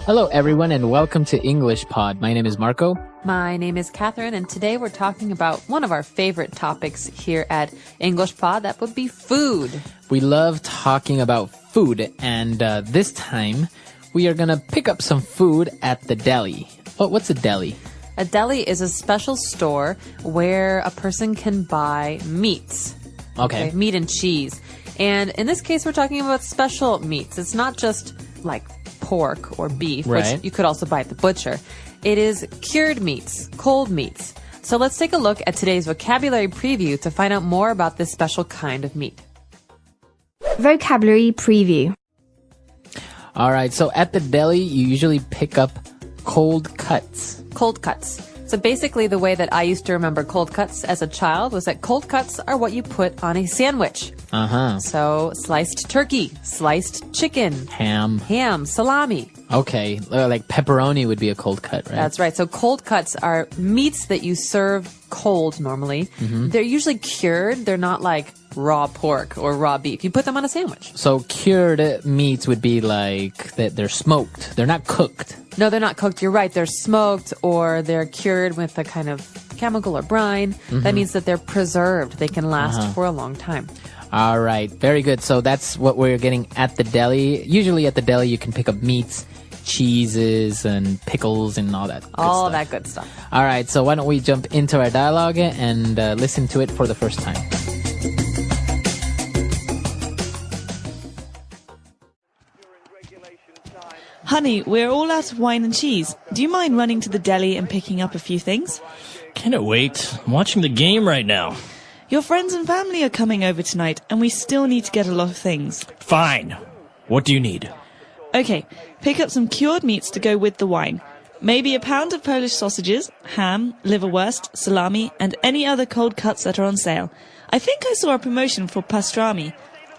Hello, everyone, and welcome to English Pod. My name is Marco. My name is Catherine, and today we're talking about one of our favorite topics here at English Pod. That would be food. We love talking about food, and this time we are going to pick up some food at the deli. What's a deli? A deli is a special store where a person can buy meats. Okay. Meat and cheese. And in this case, we're talking about special meats. It's not just like pork or beef, right, which you could also buy at the butcher. It is cured meats, cold meats. So let's take a look at today's vocabulary preview to find out more about this special kind of meat. Vocabulary preview. All right, so at the deli, you usually pick up cold cuts. Cold cuts. So basically the way that I used to remember cold cuts as a child was that cold cuts are what you put on a sandwich. Uh-huh. So sliced turkey, sliced chicken, ham, salami. Okay, like pepperoni would be a cold cut, right? That's right. So cold cuts are meats that you serve cold normally. Mm-hmm. They're usually cured. They're not like raw pork or raw beef. You put them on a sandwich. So cured meats would be like that they're smoked. They're not cooked. No, they're not cooked. You're right. They're smoked or they're cured with a kind of chemical or brine. Mm-hmm. That means that they're preserved. They can last for a long time. All right. Very good. So that's what we're getting at the deli. Usually at the deli, you can pick up meats, cheeses, and pickles, and all that good all stuff. That good stuff. All right. So why don't we jump into our dialogue and listen to it for the first time. Honey, we're all out of wine and cheese. Do you mind running to the deli and picking up a few things? Can't wait. I'm watching the game right now. Your friends and family are coming over tonight, and we still need to get a lot of things. Fine. What do you need? Okay, pick up some cured meats to go with the wine. Maybe a pound of Polish sausages, ham, liverwurst, salami, and any other cold cuts that are on sale. I think I saw a promotion for pastrami.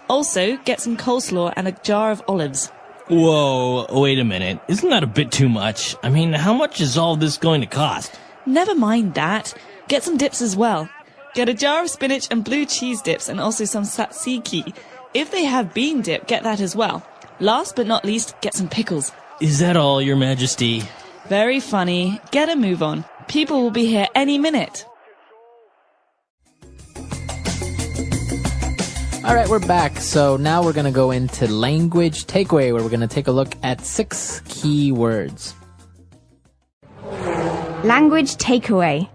Also, get some coleslaw and a jar of olives. Whoa, wait a minute. Isn't that a bit too much? I mean, how much is all this going to cost? Never mind that. Get some dips as well. Get a jar of spinach and blue cheese dips and also some tzatziki. If they have bean dip, get that as well. Last but not least, get some pickles. Is that all, Your Majesty? Very funny. Get a move on. People will be here any minute. All right, we're back. So now we're going to go into language takeaway, where we're going to take a look at 6 key words. Language takeaway.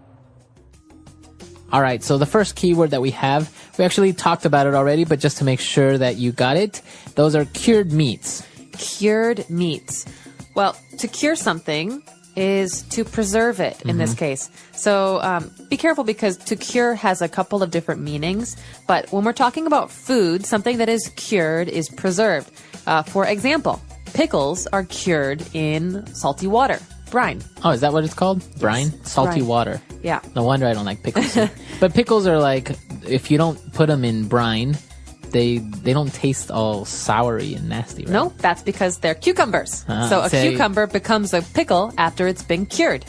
All right, so the first keyword that we have, we actually talked about it already, but just to make sure that you got it, those are cured meats. Cured meats. Well, to cure something is to preserve it in this case. So be careful because to cure has a couple of different meanings. But when we're talking about food, something that is cured is preserved. For example, pickles are cured in salty water. Brine. Oh, is that what it's called? Brine? Yes. Salty Brine. water. Yeah. No wonder I don't like pickles. But pickles are like, if you don't put them in brine, they don't taste all soury and nasty, right? No, that's because they're cucumbers. So a cucumber becomes a pickle after it's been cured.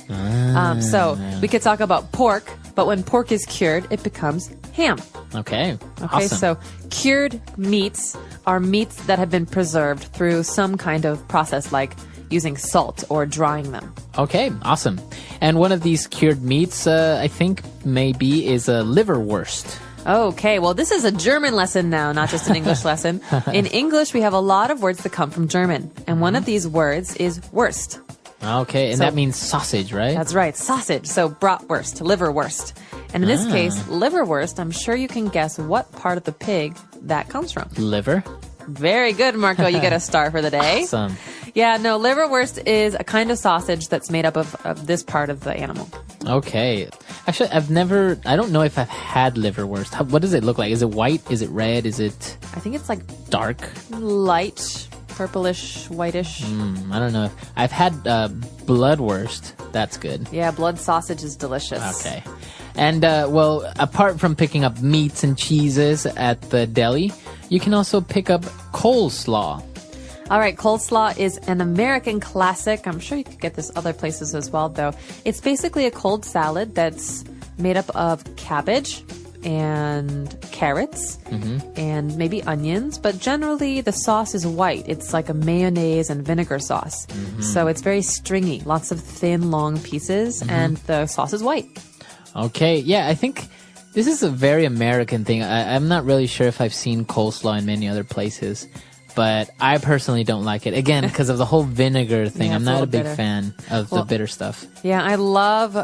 So we could talk about pork, but when pork is cured, it becomes ham. Okay, Okay, awesome. so cured meats are meats that have been preserved through some kind of process like using salt or drying them. Okay, awesome. And one of these cured meats, I think maybe is a liverwurst. Okay, well, this is a German lesson now, not just an English lesson. In English, we have a lot of words that come from German, and one of these words is Wurst. Okay, and So- that means sausage, right? That's right, sausage. So bratwurst, liverwurst. And in this case, liverwurst, I'm sure you can guess what part of the pig that comes from. Liver. Very good, Marco. You get a star for the day. Awesome. Yeah, no, liverwurst is a kind of sausage that's made up of this part of the animal. Okay. Actually, I don't know if I've had liverwurst. What does it look like? Is it white? Is it red? Is it I think it's like dark? light, purplish, whitish. I don't know. I've had bloodwurst. That's good. Yeah, blood sausage is delicious. Okay. And, well, apart from picking up meats and cheeses at the deli, you can also pick up coleslaw. All right, coleslaw is an American classic. I'm sure you could get this other places as well, though. It's basically a cold salad that's made up of cabbage, and carrots and maybe onions. But generally, the sauce is white. It's like a mayonnaise and vinegar sauce. So it's very stringy, lots of thin, long pieces, and the sauce is white. Okay, yeah, I think this is a very American thing. I'm not really sure if I've seen coleslaw in many other places, but I personally don't like it. Again, because of the whole vinegar thing. Yeah, I'm it's a not a little big bitter. fan of the bitter stuff. Yeah, I love,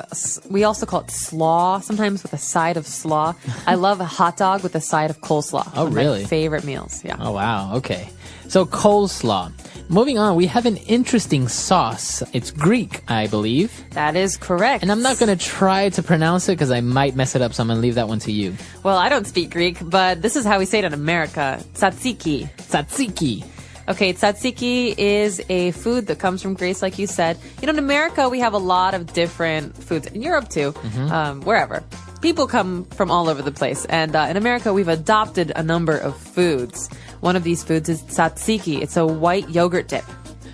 we also call it slaw, sometimes with a side of slaw. I love a hot dog with a side of coleslaw. Oh, One of really? my favorite meals, yeah. Oh, wow. Okay. So coleslaw. Moving on, we have an interesting sauce. It's Greek, I believe. That is correct. And I'm not going to try to pronounce it because I might mess it up, so I'm going to leave that one to you. Well, I don't speak Greek, but this is how we say it in America. Tzatziki. Tzatziki. Okay, tzatziki is a food that comes from Greece, like you said. You know, in America, we have a lot of different foods. In Europe, too. Wherever. People come from all over the place. And in America, we've adopted a number of foods. One of these foods is tzatziki. It's a white yogurt dip.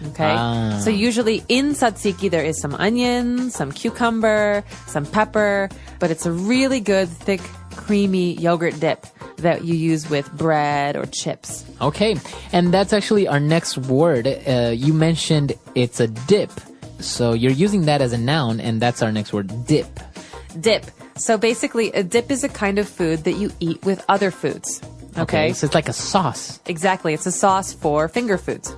Okay? So usually in tzatziki, there is some onion, some cucumber, some pepper, but it's a really good, thick, creamy yogurt dip that you use with bread or chips. Okay. And that's actually our next word. You mentioned it's a dip. So you're using that as a noun, and that's our next word, dip. Dip. So basically, a dip is a kind of food that you eat with other foods. Okay? So it's like a sauce. Exactly. It's a sauce for finger foods.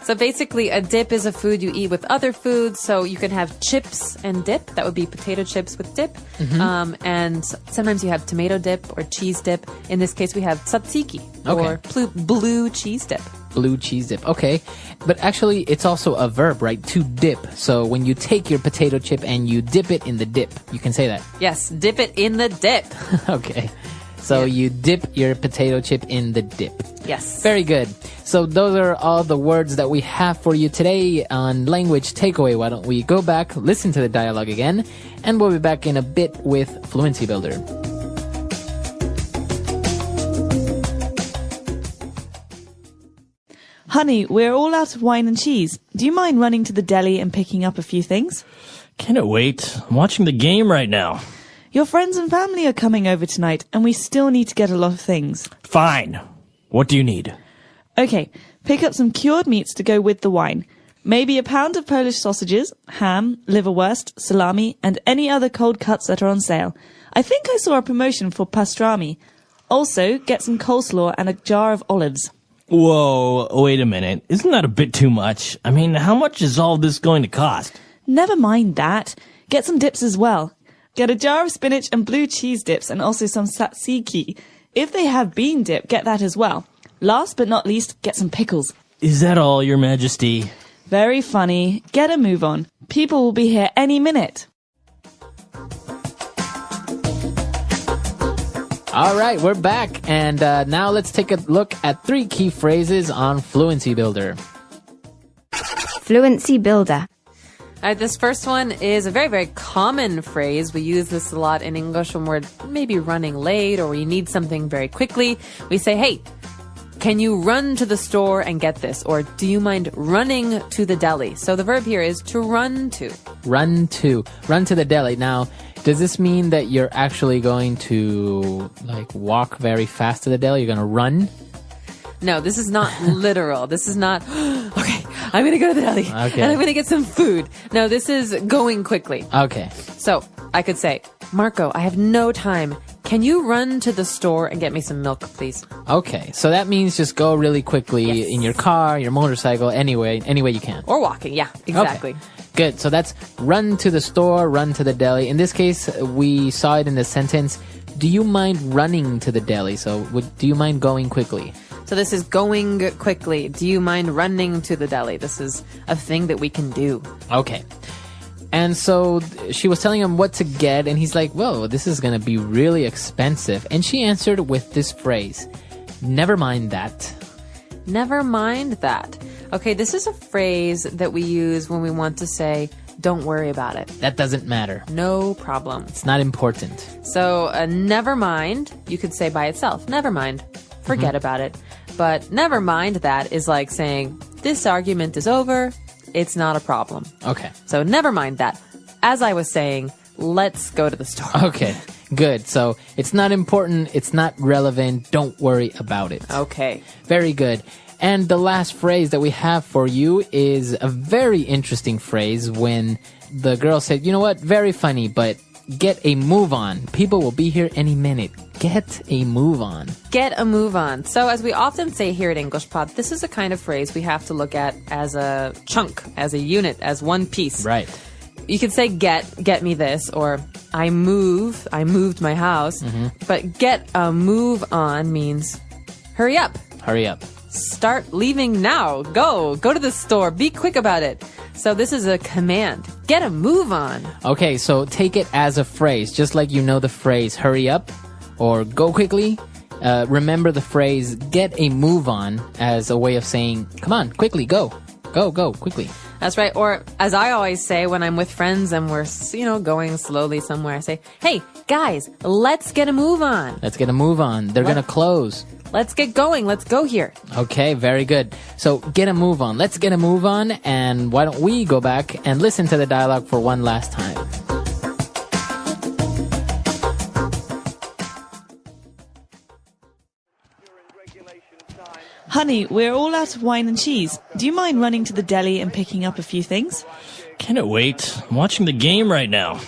So basically, a dip is a food you eat with other foods. So you can have chips and dip. That would be potato chips with dip. And sometimes you have tomato dip or cheese dip. In this case, we have tzatziki or blue cheese dip. Blue cheese dip. Okay. But actually, it's also a verb, right? To dip. So when you take your potato chip and you dip it in the dip, you can say that. Yes, dip it in the dip. Okay. So you dip your potato chip in the dip. Yes. Very good. So those are all the words that we have for you today on Language Takeaway. Why don't we go back, listen to the dialogue again, and we'll be back in a bit with Fluency Builder. Honey, we're all out of wine and cheese. Do you mind running to the deli and picking up a few things? Can't wait. I'm watching the game right now. Your friends and family are coming over tonight, and we still need to get a lot of things. Fine. What do you need? Okay, pick up some cured meats to go with the wine. Maybe a pound of Polish sausages, ham, liverwurst, salami, and any other cold cuts that are on sale. I think I saw a promotion for pastrami. Also, get some coleslaw and a jar of olives. Whoa, wait a minute. Isn't that a bit too much? I mean, how much is all this going to cost? Never mind that. Get some dips as well. Get a jar of spinach and blue cheese dips and also some tzatziki. If they have bean dip, get that as well. Last but not least, get some pickles. Is that all, Your Majesty? Very funny. Get a move on. People will be here any minute. All right, we're back. And now let's take a look at 3 key phrases on Fluency Builder. Fluency Builder. All right, this first one is a very, very common phrase. We use this a lot in English when we're maybe running late or we need something very quickly. We say, hey, can you run to the store and get this? Or do you mind running to the deli? So the verb here is to run to. Run to. Run to the deli. Now, does this mean that you're actually going to like walk very fast to the deli? You're going to run? No, this is not literal. This is not, okay, I'm going to go to the deli Okay. and I'm going to get some food. No, this is going quickly. Okay. So I could say, Marco, I have no time. Can you run to the store and get me some milk, please? Okay. So that means just go really quickly Yes. in your car, your motorcycle, any way you can. Or walking. Yeah, exactly. Okay. Good. So that's run to the store, run to the deli. In this case, we saw it in the sentence, do you mind running to the deli? So do you mind going quickly? So this is going quickly. Do you mind running to the deli? This is a thing that we can do. Okay. And so she was telling him what to get, and he's like, whoa, this is going to be really expensive. And she answered with this phrase, never mind that. Never mind that. Okay, this is a phrase that we use when we want to say, don't worry about it. That doesn't matter. No problem. It's not important. So never mind, you could say by itself, never mind. Forget about it. But never mind that is like saying, this argument is over. It's not a problem. Okay. So never mind that. As I was saying, let's go to the store. Okay. Good. So it's not important. It's not relevant. Don't worry about it. Okay. Very good. And the last phrase that we have for you is a very interesting phrase when the girl said, you know what, very funny, but get a move on. People will be here any minute. Get a move on. Get a move on. So as we often say here at English Pod, this is a kind of phrase we have to look at as a chunk, as a unit, as one piece. Right. You could say get me this, or I moved my house. But get a move on means hurry up. Hurry up. Start leaving now. Go to the store. Be quick about it. So this is a command. Get a move on. Okay, so take it as a phrase, just like you know the phrase hurry up or go quickly. Remember the phrase get a move on as a way of saying, come on, quickly, go, quickly. That's right. Or as I always say when I'm with friends and we're, going slowly somewhere, I say, hey, guys, let's get a move on. Let's get a move on. They're going to close. Let's get going. Let's go here. Okay, very good. So get a move on. Let's get a move on. And why don't we go back and listen to the dialogue for one last time? Honey, we're all out of wine and cheese. Do you mind running to the deli and picking up a few things? Can it wait? I'm watching the game right now.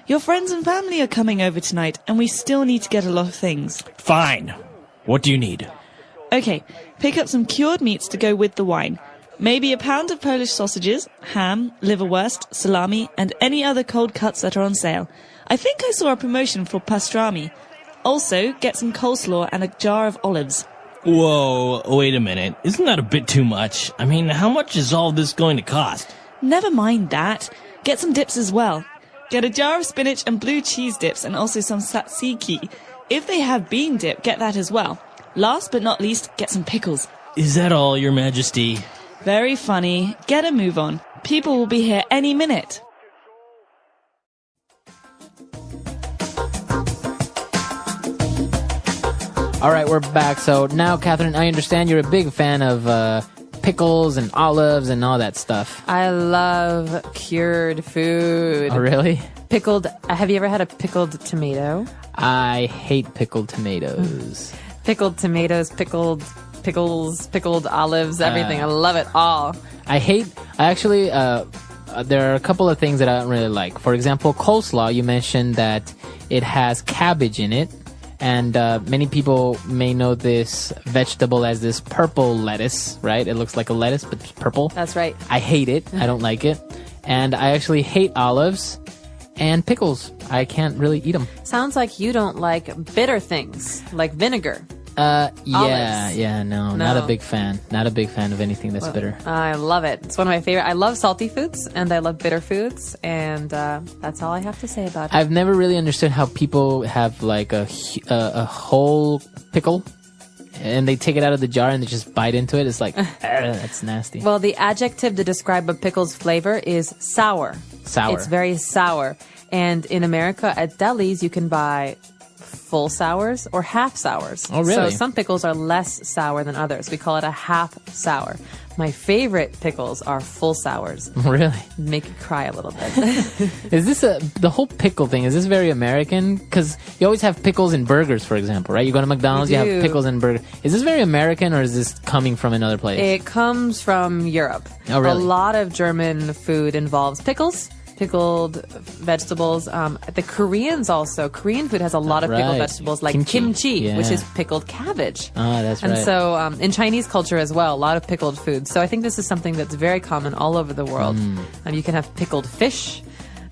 Your friends and family are coming over tonight, and we still need to get a lot of things. Fine. What do you need? Okay, pick up some cured meats to go with the wine. Maybe a pound of Polish sausages, ham, liverwurst, salami, and any other cold cuts that are on sale. I think I saw a promotion for pastrami. Also, get some coleslaw and a jar of olives. Whoa, wait a minute. Isn't that a bit too much? I mean, how much is all this going to cost? Never mind that. Get some dips as well. Get a jar of spinach and blue cheese dips and also some tzatziki. If they have bean dip, get that as well. Last but not least, get some pickles. Is that all, Your Majesty? Very funny. Get a move on. People will be here any minute. All right, we're back. So now, Catherine, I understand you're a big fan of pickles and olives and all that stuff. I love cured food. Oh, really? Pickled. Have you ever had a pickled tomato? I hate pickled tomatoes. Pickled tomatoes, pickled pickles, pickled olives, everything. I love it all. There are a couple of things that I don't really like. For example, coleslaw, you mentioned that it has cabbage in it. And many people may know this vegetable as this purple lettuce, right? It looks like a lettuce, but it's purple. That's right. I hate it. I don't like it. And I actually hate olives and pickles. I can't really eat them. Sounds like you don't like bitter things, like vinegar. No, No. not a big fan. Not a big fan of anything that's bitter. I love it. It's one of my favorite. I love salty foods and I love bitter foods, and that's all I have to say about it. I've never really understood how people have like a whole pickle and they take it out of the jar and they just bite into it. It's like, that's nasty. Well, the adjective to describe a pickle's flavor is sour. Sour. It's very sour. And in America, at delis, you can buy full sours or half sours. Oh, really? So some pickles are less sour than others. We call it a half sour. My favorite pickles are full sours. Really? Make you cry a little bit. Is this the whole pickle thing? Is this very American? Because you always have pickles in burgers, for example, right? You go to McDonald's, you have pickles in burgers. Is this very American, or is this coming from another place? It comes from Europe. Oh, really? A lot of German food involves pickles. Pickled vegetables. The Koreans also. Korean food has a lot of pickled vegetables, like kimchi, which is pickled cabbage. Ah, that's right. And so in Chinese culture as well, a lot of pickled food. So I think this is something that's very common all over the world. You can have pickled fish.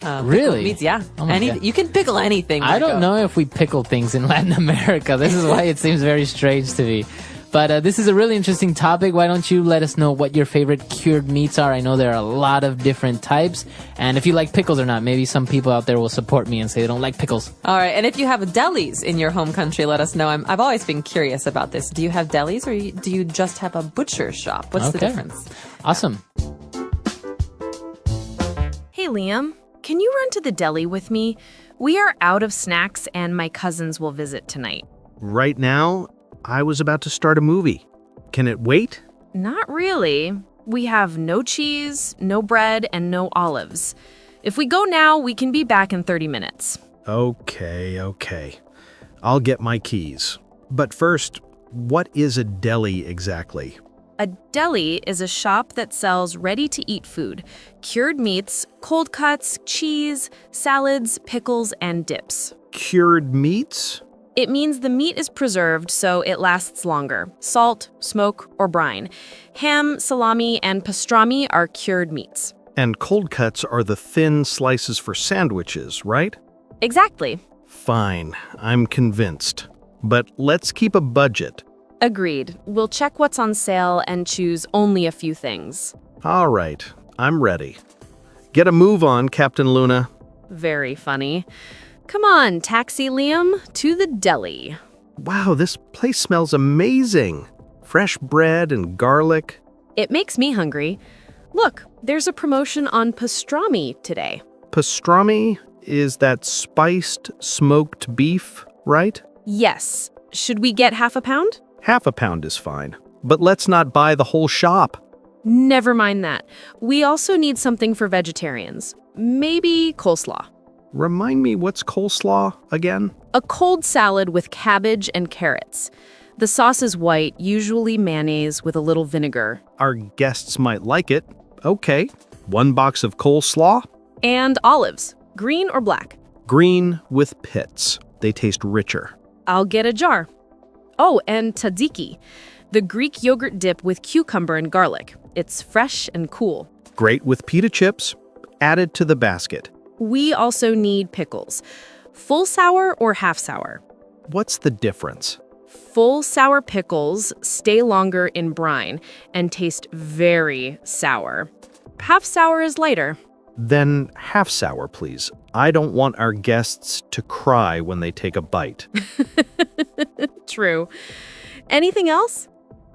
Really? Meats, yeah. Oh my God. You can pickle anything, Marco. I don't know if we pickle things in Latin America. This is why it seems very strange to me. But this is a really interesting topic. Why don't you let us know what your favorite cured meats are? I know there are a lot of different types. And if you like pickles or not, maybe some people out there will support me and say they don't like pickles. All right. And if you have delis in your home country, let us know. I've always been curious about this. Do you have delis or do you just have a butcher shop? What's the difference? Awesome. Hey, Liam, can you run to the deli with me? We are out of snacks and my cousins will visit tonight. Right now? I was about to start a movie. Can it wait? Not really. We have no cheese, no bread, and no olives. If we go now, we can be back in 30 minutes. Okay. I'll get my keys. But first, what is a deli exactly? A deli is a shop that sells ready-to-eat food, cured meats, cold cuts, cheese, salads, pickles, and dips. Cured meats? It means the meat is preserved so it lasts longer. Salt, smoke, or brine. Ham, salami, and pastrami are cured meats. And cold cuts are the thin slices for sandwiches, right? Exactly. Fine, I'm convinced. But let's keep a budget. Agreed. We'll check what's on sale and choose only a few things. All right, I'm ready. Get a move on, Captain Luna. Very funny. Come on, taxi Liam, to the deli. Wow, this place smells amazing. Fresh bread and garlic. It makes me hungry. Look, there's a promotion on pastrami today. Pastrami is that spiced, smoked beef, right? Yes. Should we get half a pound? Half a pound is fine. But let's not buy the whole shop. Never mind that. We also need something for vegetarians. Maybe coleslaw. Remind me, what's coleslaw again? A cold salad with cabbage and carrots. The sauce is white, usually mayonnaise with a little vinegar. Our guests might like it. Okay. 1 box of coleslaw. And olives, green or black. Green with pits. They taste richer. I'll get a jar. Oh, and tzatziki, the Greek yogurt dip with cucumber and garlic. It's fresh and cool. Great with pita chips. Added to the basket. We also need pickles. Full sour or half sour? What's the difference? Full sour pickles stay longer in brine and taste very sour. Half sour is lighter. Then half sour, please. I don't want our guests to cry when they take a bite. True. Anything else?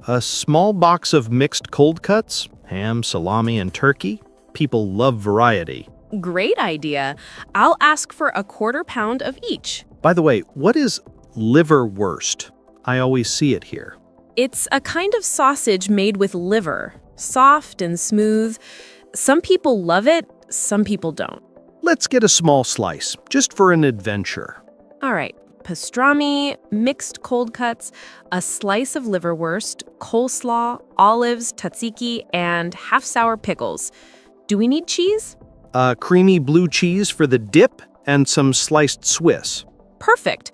A small box of mixed cold cuts, ham, salami, and turkey. People love variety. Great idea. I'll ask for a 1/4 pound of each. By the way, what is liverwurst? I always see it here. It's a kind of sausage made with liver, soft and smooth. Some people love it, some people don't. Let's get a small slice, just for an adventure. All right, pastrami, mixed cold cuts, a slice of liverwurst, coleslaw, olives, tzatziki, and half-sour pickles. Do we need cheese? Creamy blue cheese for the dip and some sliced Swiss. Perfect.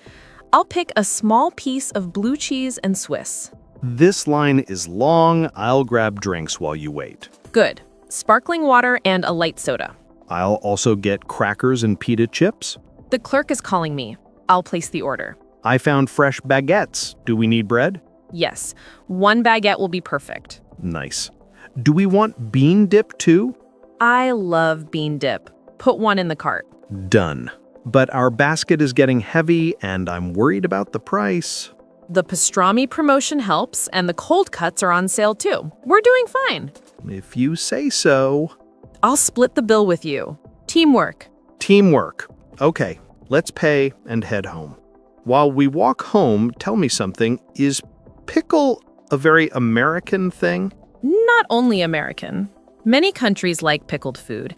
I'll pick a small piece of blue cheese and Swiss. This line is long. I'll grab drinks while you wait. Good. Sparkling water and a light soda. I'll also get crackers and pita chips. The clerk is calling me. I'll place the order. I found fresh baguettes. Do we need bread? Yes. 1 baguette will be perfect. Nice. Do we want bean dip too? I love bean dip. Put 1 in the cart. Done. But our basket is getting heavy and I'm worried about the price. The pastrami promotion helps and the cold cuts are on sale too. We're doing fine. If you say so. I'll split the bill with you. Teamwork. Teamwork. Okay, let's pay and head home. While we walk home, tell me something. Is pickle a very American thing? Not only American. Many countries like pickled food.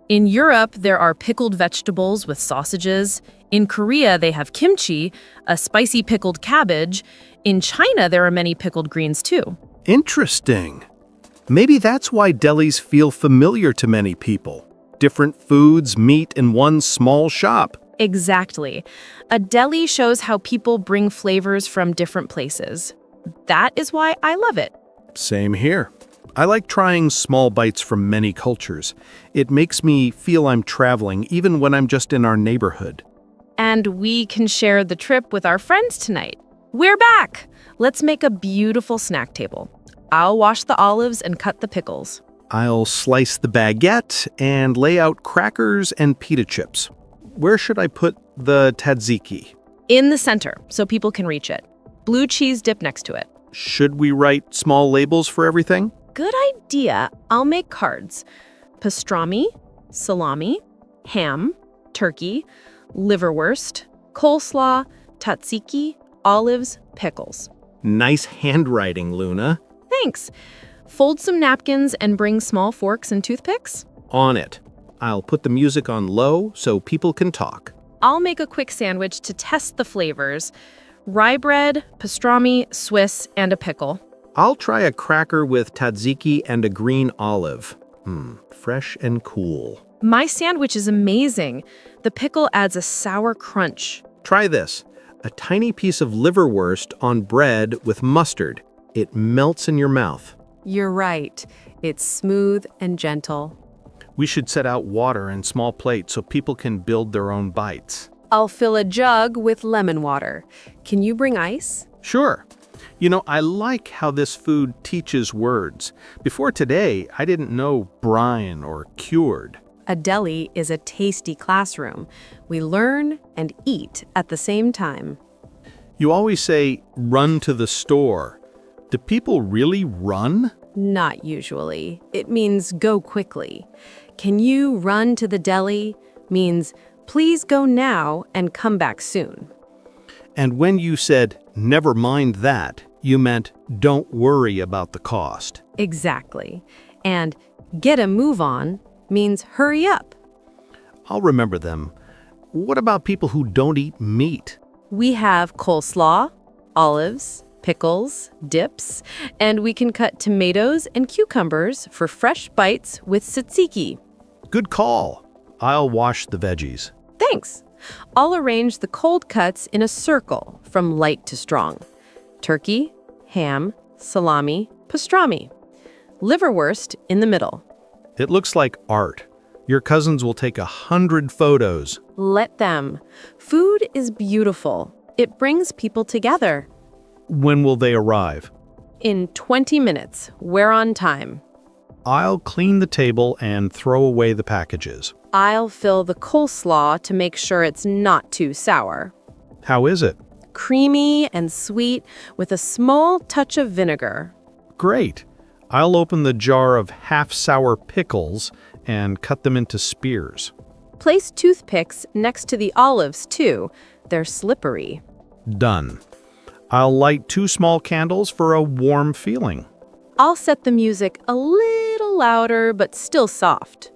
In Europe, there are pickled vegetables with sausages. In Korea, they have kimchi, a spicy pickled cabbage. In China, there are many pickled greens too. Interesting. Maybe that's why delis feel familiar to many people. Different foods meet in one small shop. Exactly. A deli shows how people bring flavors from different places. That is why I love it. Same here. I like trying small bites from many cultures. It makes me feel I'm traveling even when I'm just in our neighborhood. And we can share the trip with our friends tonight. We're back! Let's make a beautiful snack table. I'll wash the olives and cut the pickles. I'll slice the baguette and lay out crackers and pita chips. Where should I put the tzatziki? In the center, so people can reach it. Blue cheese dip next to it. Should we write small labels for everything? Good idea. I'll make cards. Pastrami, salami, ham, turkey, liverwurst, coleslaw, tzatziki, olives, pickles. Nice handwriting, Luna. Thanks. Fold some napkins and bring small forks and toothpicks. On it. I'll put the music on low so people can talk. I'll make a quick sandwich to test the flavors. Rye bread, pastrami, Swiss, and a pickle. I'll try a cracker with tzatziki and a green olive. Fresh and cool. My sandwich is amazing. The pickle adds a sour crunch. Try this. A tiny piece of liverwurst on bread with mustard. It melts in your mouth. You're right. It's smooth and gentle. We should set out water in small plates so people can build their own bites. I'll fill a jug with lemon water. Can you bring ice? Sure. You know, I like how this food teaches words. Before today, I didn't know brine or cured. A deli is a tasty classroom. We learn and eat at the same time. You always say, run to the store. Do people really run? Not usually. It means go quickly. Can you run to the deli? Means please go now and come back soon. And when you said, never mind that, you meant don't worry about the cost. Exactly. And get a move on means hurry up. I'll remember them. What about people who don't eat meat? We have coleslaw, olives, pickles, dips, and we can cut tomatoes and cucumbers for fresh bites with tzatziki. Good call. I'll wash the veggies. Thanks. I'll arrange the cold cuts in a circle from light to strong. Turkey, ham, salami, pastrami. Liverwurst in the middle. It looks like art. Your cousins will take 100 photos. Let them. Food is beautiful. It brings people together. When will they arrive? In 20 minutes. We're on time. I'll clean the table and throw away the packages. I'll fill the coleslaw to make sure it's not too sour. How is it? Creamy and sweet with a small touch of vinegar. Great. I'll open the jar of half-sour pickles and cut them into spears. Place toothpicks next to the olives, too. They're slippery. Done. I'll light 2 small candles for a warm feeling. I'll set the music a little louder, but still soft.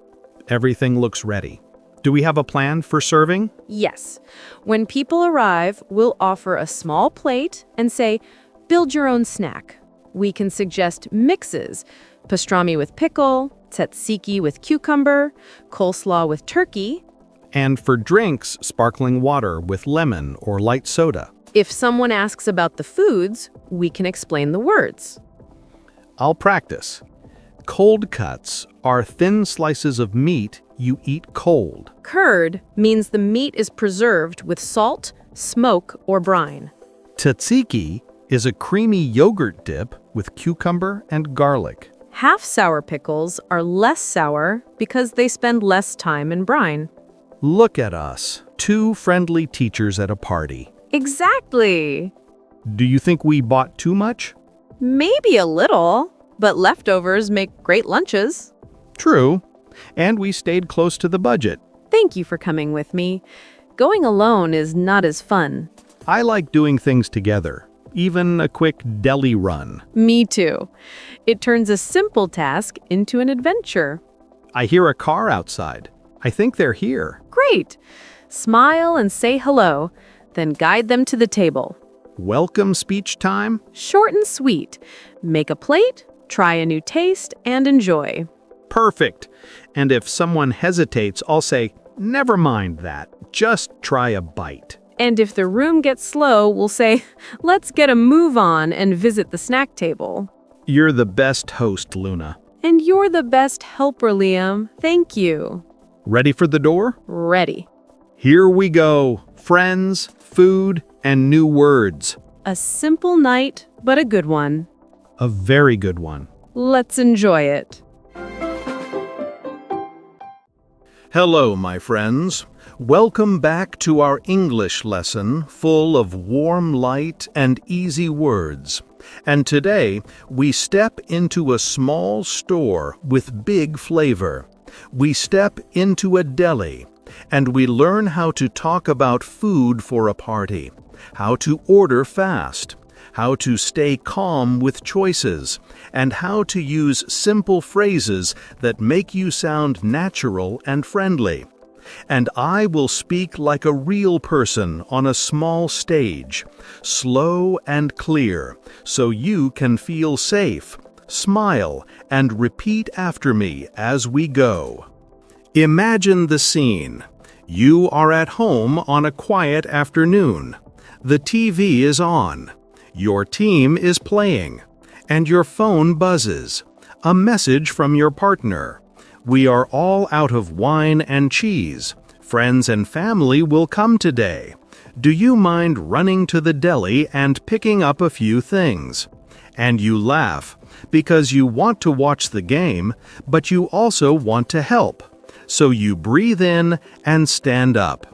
Everything looks ready. Do we have a plan for serving? Yes. When people arrive, we'll offer a small plate and say, build your own snack. We can suggest mixes, pastrami with pickle, tzatziki with cucumber, coleslaw with turkey. And for drinks, sparkling water with lemon or light soda. If someone asks about the foods, we can explain the words. I'll practice. Cold cuts are thin slices of meat you eat cold. Curd means the meat is preserved with salt, smoke, or brine. Tzatziki is a creamy yogurt dip with cucumber and garlic. Half-sour pickles are less sour because they spend less time in brine. Look at us, 2 friendly teachers at a party. Exactly. Do you think we bought too much? Maybe a little, but leftovers make great lunches. True. And we stayed close to the budget. Thank you for coming with me. Going alone is not as fun. I like doing things together, even a quick deli run. Me too. It turns a simple task into an adventure. I hear a car outside. I think they're here. Great. Smile and say hello, then guide them to the table. Welcome speech time? Short and sweet. Make a plate, try a new taste, and enjoy. Perfect. And if someone hesitates, I'll say, never mind that. Just try a bite. And if the room gets slow, we'll say, let's get a move on and visit the snack table. You're the best host, Luna. And you're the best helper, Liam. Thank you. Ready for the door? Ready. Here we go. Friends, food, and new words. A simple night, but a good one. A very good one. Let's enjoy it. Hello, my friends. Welcome back to our English lesson full of warm light and easy words. And today, we step into a small store with big flavor. We step into a deli, and we learn how to talk about food for a party, how to order fast, how to stay calm with choices, and how to use simple phrases that make you sound natural and friendly. And I will speak like a real person on a small stage, slow and clear, so you can feel safe. Smile and repeat after me as we go. Imagine the scene. You are at home on a quiet afternoon. The TV is on. Your team is playing. And your phone buzzes. A message from your partner. We are all out of wine and cheese. Friends and family will come today. Do you mind running to the deli and picking up a few things? And you laugh, because you want to watch the game, but you also want to help. So you breathe in and stand up.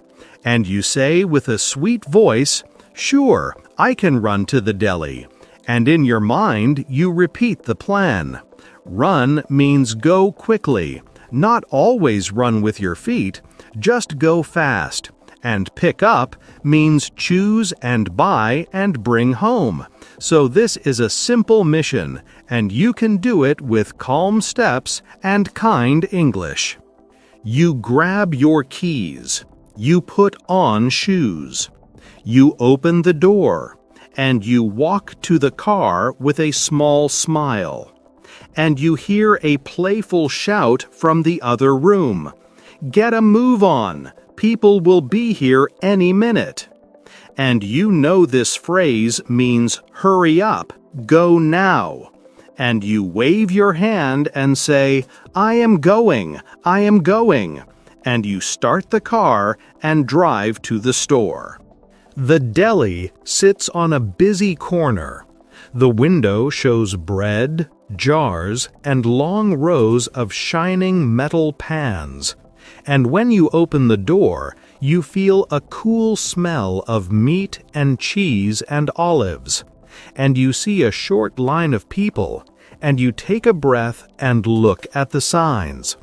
And you say with a sweet voice, "Sure, I can run to the deli." And in your mind, you repeat the plan. Run means go quickly. Not always run with your feet, just go fast. And pick up means choose and buy and bring home. So this is a simple mission, and you can do it with calm steps and kind English. You grab your keys. You put on shoes. You open the door, and you walk to the car with a small smile. And you hear a playful shout from the other room. Get a move on. People will be here any minute. And you know this phrase means hurry up, go now. And you wave your hand and say, I am going, I am going. And you start the car and drive to the store. The deli sits on a busy corner. The window shows bread, jars, and long rows of shining metal pans. And when you open the door, you feel a cool smell of meat and cheese and olives. And you see a short line of people, and you take a breath and look at the signs.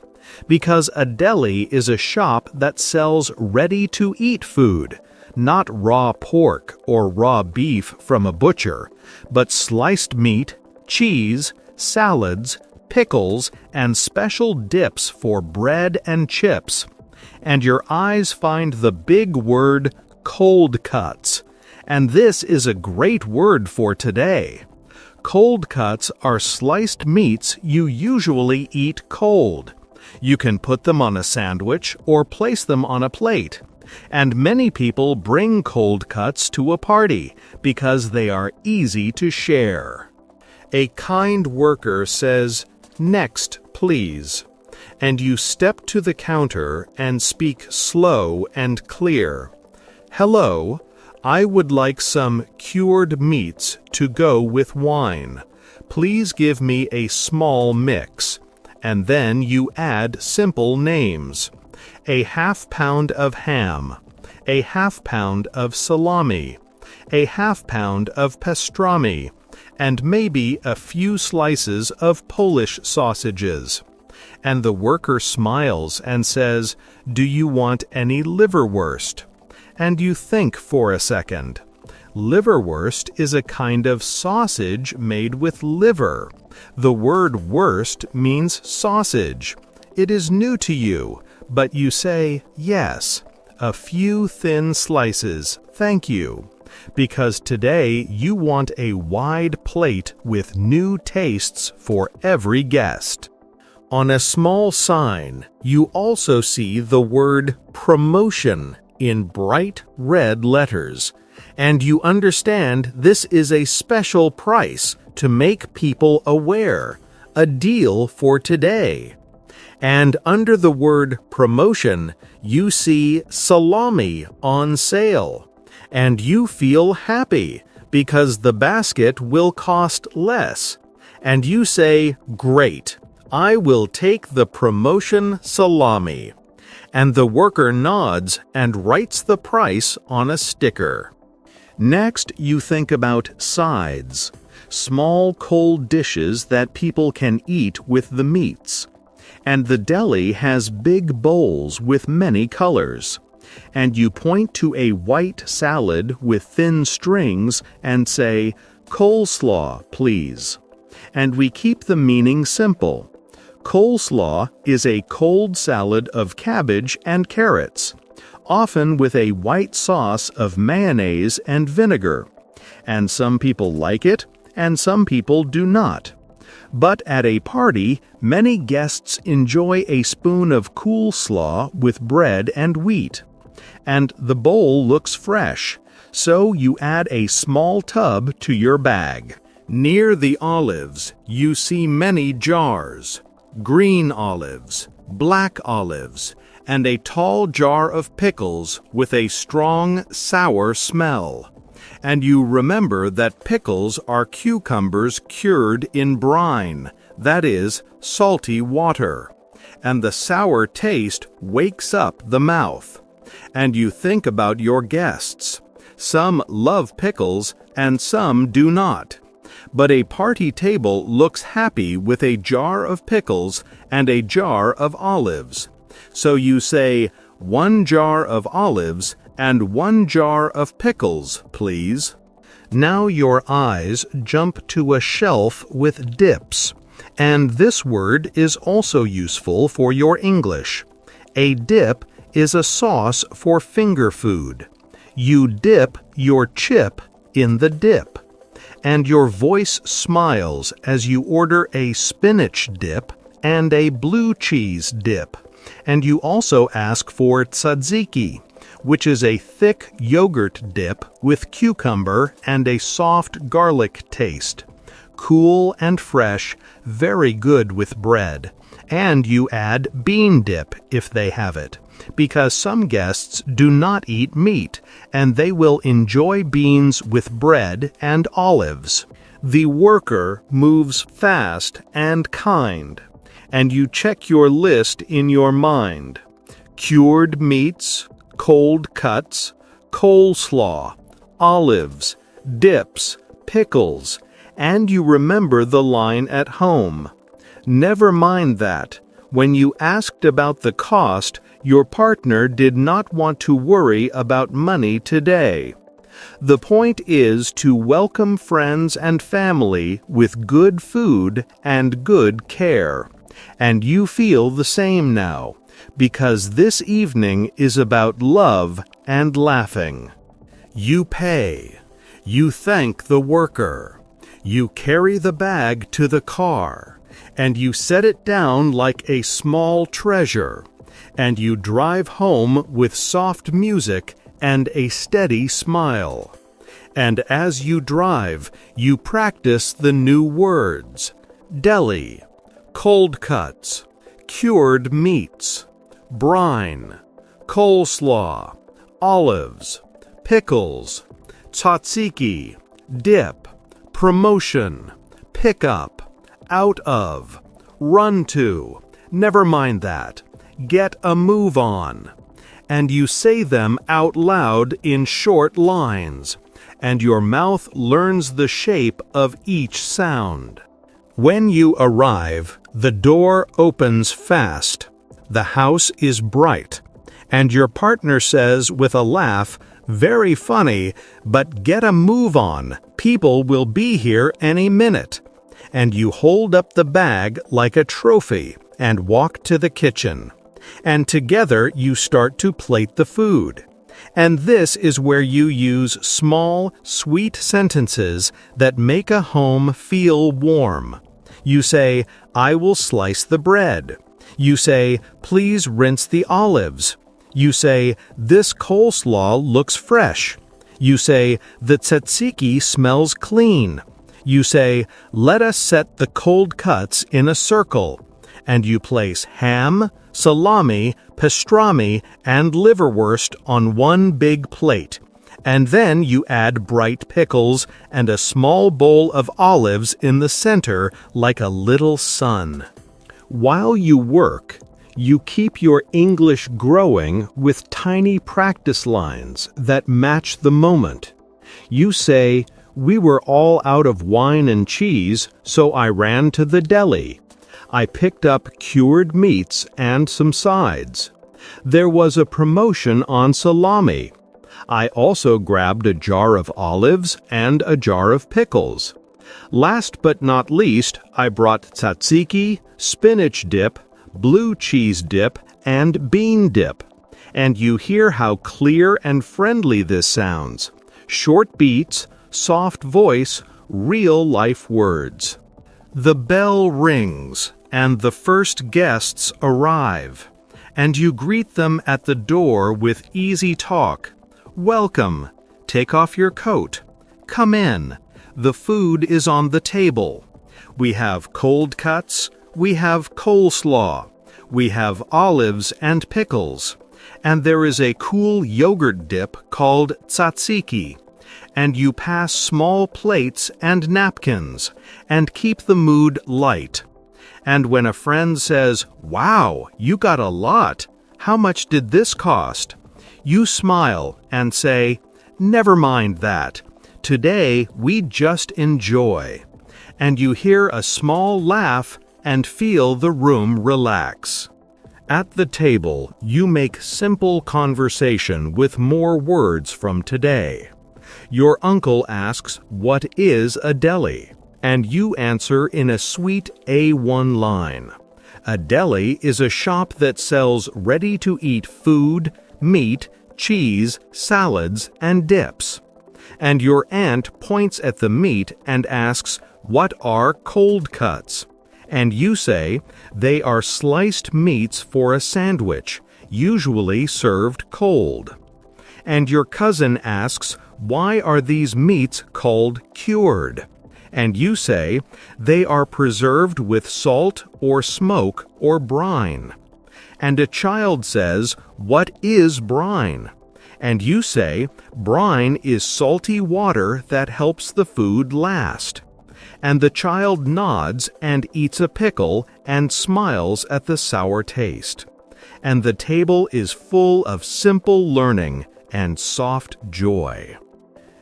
Because a deli is a shop that sells ready-to-eat food, not raw pork or raw beef from a butcher, but sliced meat, cheese, salads, pickles, and special dips for bread and chips. And your eyes find the big word cold cuts. And this is a great word for today. Cold cuts are sliced meats you usually eat cold. You can put them on a sandwich or place them on a plate. And many people bring cold cuts to a party because they are easy to share. A kind worker says, "Next, please." And you step to the counter and speak slow and clear. "Hello, I would like some cured meats to go with wine. Please give me a small mix." And then you add simple names. A half-pound of ham, a half-pound of salami, a half-pound of pastrami, and maybe a few slices of Polish sausages. And the worker smiles and says, "Do you want any liverwurst?" And you think for a second. Liverwurst is a kind of sausage made with liver. The word wurst means sausage. It is new to you, but you say, "Yes, a few thin slices, thank you," because today you want a wide plate with new tastes for every guest. On a small sign, you also see the word promotion in bright red letters, and you understand this is a special price to make people aware, a deal for today. And under the word promotion, you see salami on sale, and you feel happy because the basket will cost less, and you say, "Great, I will take the promotion salami." And the worker nods and writes the price on a sticker. Next, you think about sides, small cold dishes that people can eat with the meats. And the deli has big bowls with many colors. And you point to a white salad with thin strings and say, "Coleslaw, please." And we keep the meaning simple. Coleslaw is a cold salad of cabbage and carrots, often with a white sauce of mayonnaise and vinegar. And some people like it, and some people do not. But at a party, many guests enjoy a spoon of coleslaw with bread and wheat. And the bowl looks fresh, so you add a small tub to your bag. Near the olives, you see many jars: green olives, black olives, and a tall jar of pickles with a strong, sour smell. And you remember that pickles are cucumbers cured in brine, that is, salty water. And the sour taste wakes up the mouth. And you think about your guests. Some love pickles and some do not. But a party table looks happy with a jar of pickles and a jar of olives. So you say, 1 jar of olives and 1 jar of pickles, please. Now your eyes jump to a shelf with dips, and this word is also useful for your English. A dip is a sauce for finger food. You dip your chip in the dip, and your voice smiles as you order a spinach dip and a blue cheese dip, and you also ask for tzatziki, which is a thick yogurt dip with cucumber and a soft garlic taste. Cool and fresh, very good with bread. And you add bean dip if they have it, because some guests do not eat meat, and they will enjoy beans with bread and olives. The worker moves fast and kind, and you check your list in your mind. Cured meats, cold cuts, coleslaw, olives, dips, pickles, and you remember the line at home. Never mind that. When you asked about the cost, your partner did not want to worry about money today. The point is to welcome friends and family with good food and good care. And you feel the same now, because this evening is about love and laughing. You pay. You thank the worker. You carry the bag to the car, and you set it down like a small treasure, and you drive home with soft music and a steady smile. And as you drive, you practice the new words: deli, cold cuts, cured meats, brine, coleslaw, olives, pickles, tzatziki, dip, promotion, pick up, out of, run to, never mind that, get a move on. And you say them out loud in short lines, and your mouth learns the shape of each sound. When you arrive, the door opens fast, the house is bright, and your partner says with a laugh, "Very funny, but get a move on, people will be here any minute." And you hold up the bag like a trophy and walk to the kitchen. And together you start to plate the food. And this is where you use small, sweet sentences that make a home feel warm. You say, "I will slice the bread." You say, "Please rinse the olives." You say, "This coleslaw looks fresh." You say, "The tzatziki smells clean." You say, "Let us set the cold cuts in a circle." And you place ham, salami, pastrami, and liverwurst on one big plate. And then you add bright pickles and a small bowl of olives in the center like a little sun. While you work, you keep your English growing with tiny practice lines that match the moment. You say, "We were all out of wine and cheese, so I ran to the deli. I picked up cured meats and some sides. There was a promotion on salami. I also grabbed a jar of olives and a jar of pickles. Last but not least, I brought tzatziki, spinach dip, blue cheese dip, and bean dip. And you hear how clear and friendly this sounds. Short beats, soft voice, real-life words. The bell rings, and the first guests arrive. And you greet them at the door with easy talk. Welcome. Take off your coat. Come in. The food is on the table. We have cold cuts. We have coleslaw. We have olives and pickles. And there is a cool yogurt dip called tzatziki. And you pass small plates and napkins and keep the mood light. And when a friend says, "Wow, you got a lot. How much did this cost?" you smile and say, "Never mind that. Today we just enjoy." And you hear a small laugh and feel the room relax. At the table, you make simple conversation with more words from today. Your uncle asks, "What is a deli?" And you answer in a sweet A1 line. A deli is a shop that sells ready-to-eat food, meat, cheese, salads, and dips. And your aunt points at the meat and asks, "What are cold cuts?" And you say, "They are sliced meats for a sandwich, usually served cold." And your cousin asks, "Why are these meats called cured?" And you say, "They are preserved with salt or smoke or brine." And a child says, "What is brine?" And you say, "Brine is salty water that helps the food last." And the child nods and eats a pickle and smiles at the sour taste. And the table is full of simple learning and soft joy.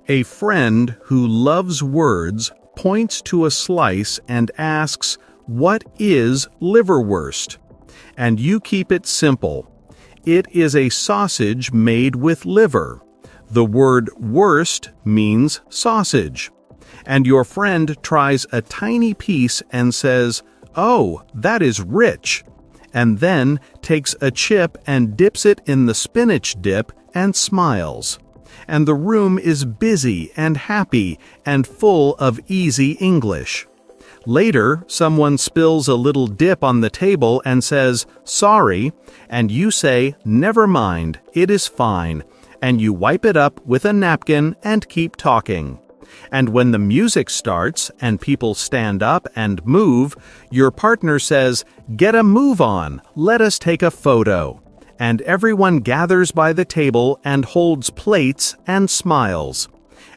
A friend who loves words points to a slice and asks, "What is liverwurst?" And you keep it simple. It is a sausage made with liver. The word wurst means sausage. And your friend tries a tiny piece and says, "Oh, that is rich," and then takes a chip and dips it in the spinach dip and smiles. And the room is busy and happy and full of easy English. Later, someone spills a little dip on the table and says, "Sorry," and you say, "Never mind, it is fine," and you wipe it up with a napkin and keep talking. And when the music starts and people stand up and move, your partner says, "Get a move on, let us take a photo." And everyone gathers by the table and holds plates and smiles.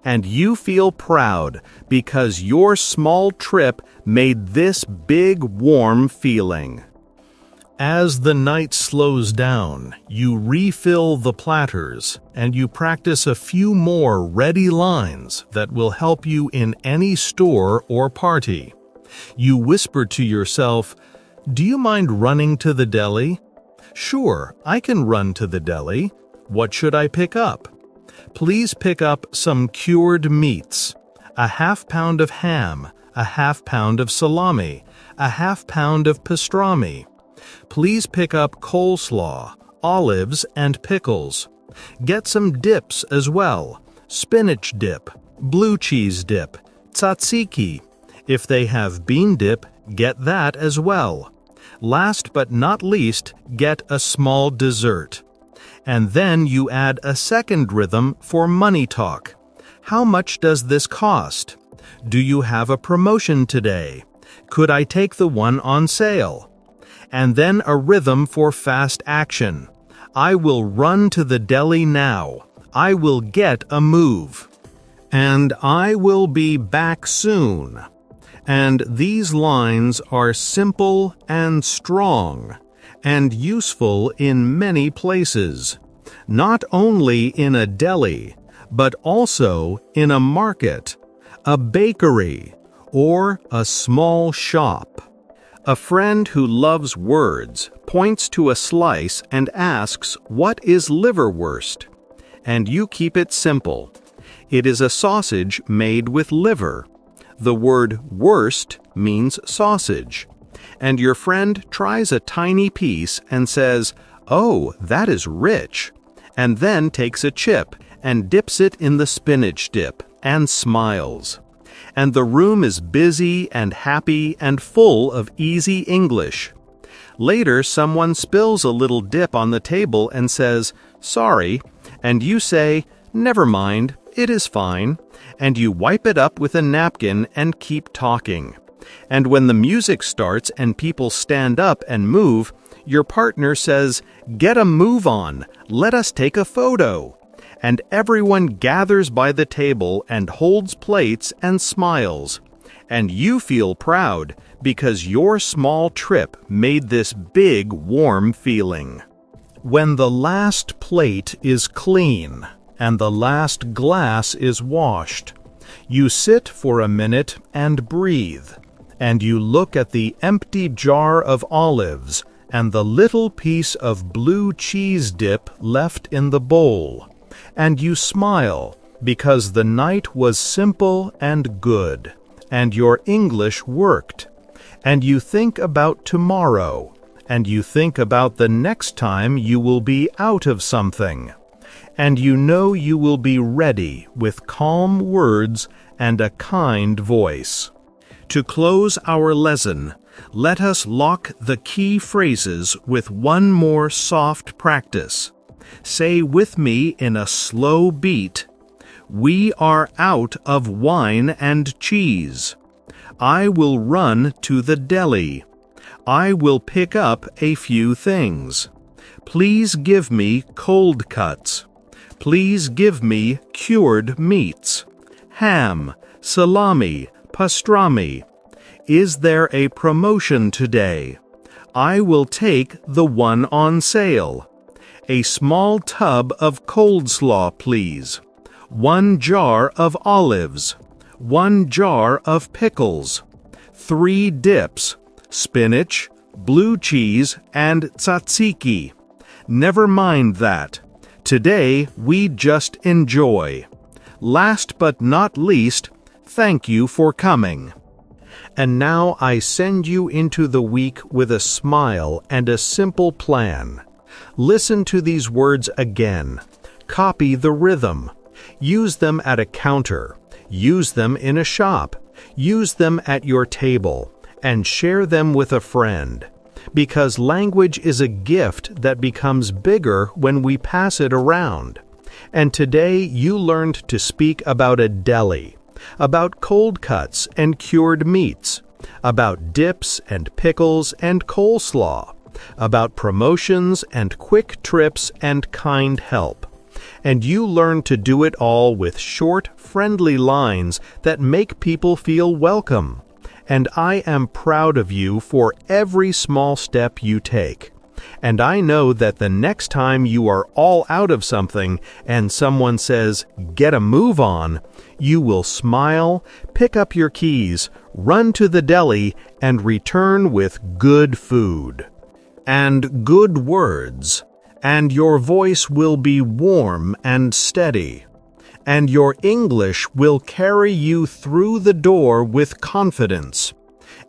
And you feel proud because your small trip made this big warm feeling. As the night slows down, you refill the platters and you practice a few more ready lines that will help you in any store or party. You whisper to yourself, "Do you mind running to the deli?" "Sure, I can run to the deli. What should I pick up?" "Please pick up some cured meats, a half-pound of ham, a half-pound of salami, a half-pound of pastrami. Please pick up coleslaw, olives, and pickles. Get some dips as well, spinach dip, blue cheese dip, tzatziki. If they have bean dip, get that as well. Last but not least, get a small dessert." And then you add a second rhythm for money talk. "How much does this cost?" "Do you have a promotion today?" "Could I take the one on sale?" And then a rhythm for fast action. "I will run to the deli now. I will get a move." And "I will be back soon." And these lines are simple and strong and useful in many places, not only in a deli, but also in a market, a bakery, or a small shop. A friend who loves words points to a slice and asks, "What is liverwurst?" And you keep it simple. It is a sausage made with liver. The word worst means sausage. And your friend tries a tiny piece and says, "Oh, that is rich," and then takes a chip and dips it in the spinach dip and smiles. And the room is busy and happy and full of easy English. Later, someone spills a little dip on the table and says, "Sorry," and you say, "Never mind, it is fine," and you wipe it up with a napkin and keep talking. And when the music starts and people stand up and move, your partner says, "Get a move on, let us take a photo." And everyone gathers by the table and holds plates and smiles. And you feel proud because your small trip made this big, warm feeling. When the last plate is clean and the last glass is washed, you sit for a minute and breathe, and you look at the empty jar of olives and the little piece of blue cheese dip left in the bowl, and you smile because the night was simple and good, and your English worked, and you think about tomorrow, and you think about the next time you will be out of something, and you know you will be ready with calm words and a kind voice. To close our lesson, let us lock the key phrases with one more soft practice. Say with me in a slow beat, "We are out of wine and cheese. I will run to the deli. I will pick up a few things. Please give me cold cuts. Please give me cured meats. Ham, salami, pastrami. Is there a promotion today? I will take the one on sale. A small tub of coleslaw, please. 1 jar of olives. 1 jar of pickles. 3 dips, spinach, blue cheese, and tzatziki. Never mind that. Today we just enjoy. Last but not least, thank you for coming." And now I send you into the week with a smile and a simple plan. Listen to these words again. Copy the rhythm. Use them at a counter. Use them in a shop. Use them at your table. And share them with a friend. Because language is a gift that becomes bigger when we pass it around. And today you learned to speak about a deli, about cold cuts and cured meats, about dips and pickles and coleslaw, about promotions and quick trips and kind help. And you learn to do it all with short, friendly lines that make people feel welcome. And I am proud of you for every small step you take. And I know that the next time you are all out of something and someone says, "Get a move on," you will smile, pick up your keys, run to the deli, and return with good food and good words, and your voice will be warm and steady, and your English will carry you through the door with confidence.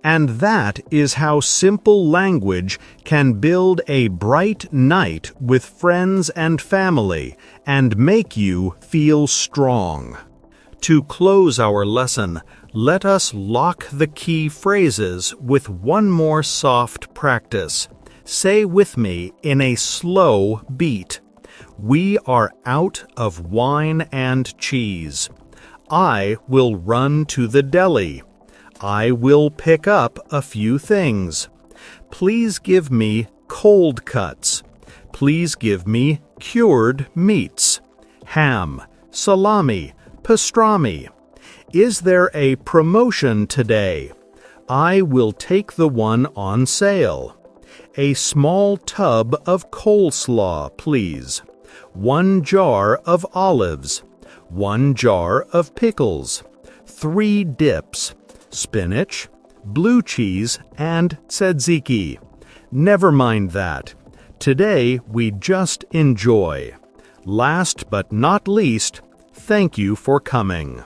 And that is how simple language can build a bright night with friends and family and make you feel strong. To close our lesson, let us lock the key phrases with one more soft practice. Say with me in a slow beat. We are out of wine and cheese. I will run to the deli. I will pick up a few things. Please give me cold cuts. Please give me cured meats. Ham, salami, pastrami. Is there a promotion today? I will take the one on sale. A small tub of coleslaw, please. 1 jar of olives. 1 jar of pickles. 3 dips. Spinach, blue cheese, and tzatziki. Never mind that. Today we just enjoy. Last but not least, thank you for coming.